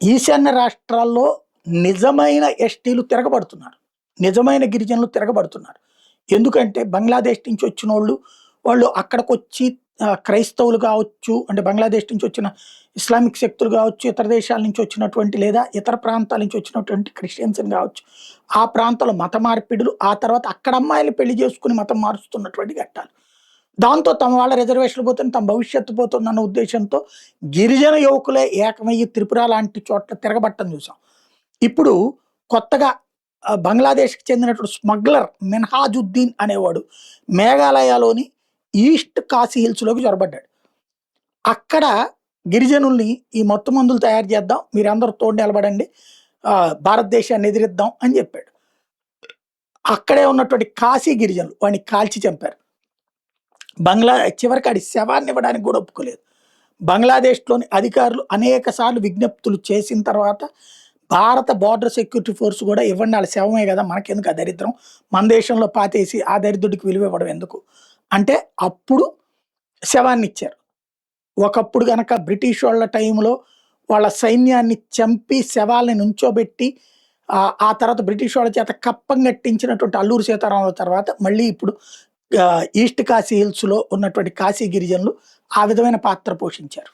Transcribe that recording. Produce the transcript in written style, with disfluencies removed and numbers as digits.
ఈశాన్య రాష్ట్రాల్లో నిజమైన ఎస్టీలు తిరగబడుతున్నారు. నిజమైన గిరిజనులు తిరగబడుతున్నారు. ఎందుకంటే బంగ్లాదేశ్ నుంచి వచ్చినోళ్ళు, వాళ్ళు అక్కడికొచ్చి క్రైస్తవులు కావచ్చు, అంటే బంగ్లాదేశ్ నుంచి వచ్చిన ఇస్లామిక్ శక్తులు కావచ్చు, ఇతర దేశాల నుంచి వచ్చినటువంటి లేదా ఇతర ప్రాంతాల నుంచి వచ్చినటువంటి క్రిస్టియన్స్‌ని కావచ్చు, ఆ ప్రాంతంలో మత మార్పిడులు, ఆ తర్వాత అక్కడ అమ్మాయిలు పెళ్లి చేసుకొని మతం మారుస్తున్నటువంటి ఘట్టాలు. దాంతో తమ వాళ్ళ రిజర్వేషన్‌లు పోతుంది, తమ భవిష్యత్తు పోతుందన్న ఉద్దేశ్యంతో గిరిజన యువకులే ఏకమయ్యి త్రిపుర లాంటి చోట్ల తిరగబట్టం చూసాం. ఇప్పుడు కొత్తగా బంగ్లాదేశ్‌కి చెందినటువంటి స్మగ్లర్ మిన్హాజుద్దీన్ అనేవాడు మేఘాలయలోని ఈస్ట్ కాశీ హిల్స్‌లోకి చొరబడ్డాడు. అక్కడ గిరిజనుల్ని ఈ మత్తు మందులు తయారు చేద్దాం, మీరందరూ తోడు నిలబడండి, భారతదేశాన్ని ఎదిరిద్దాం అని చెప్పాడు. అక్కడే ఉన్నటువంటి కాశీ గిరిజనులు వాడిని కాల్చి చంపారు. చివరికి ఆడి శవాన్ని ఇవ్వడానికి కూడా ఒప్పుకోలేదు. బంగ్లాదేశ్‌లోని అధికారులు అనేక సార్లు విజ్ఞప్తులు చేసిన తర్వాత భారత బోర్డర్ సెక్యూరిటీ ఫోర్స్ కూడా ఇవ్వండి, వాళ్ళ శవమే కదా, మనకెందుకు ఆ దరిద్రం, మన దేశంలో పాతేసి ఆ దరిద్రుడికి విలువ ఇవ్వడం ఎందుకు అంటే అప్పుడు శవాన్ని ఇచ్చారు. ఒకప్పుడు గనక బ్రిటిష్ వాళ్ళ టైంలో వాళ్ళ సైన్యాన్ని చంపి శవాల్ని నుంచోబెట్టి ఆ తర్వాత బ్రిటిష్ వాళ్ళ చేత కప్పం కట్టించినటువంటి అల్లూరి సీతారామరావు తర్వాత మళ్ళీ ఇప్పుడు ఈస్ట్ కాశీ హిల్స్‌లో ఉన్నటువంటి కాశీ గిరిజనులు ఆ విధమైన పాత్ర పోషించారు.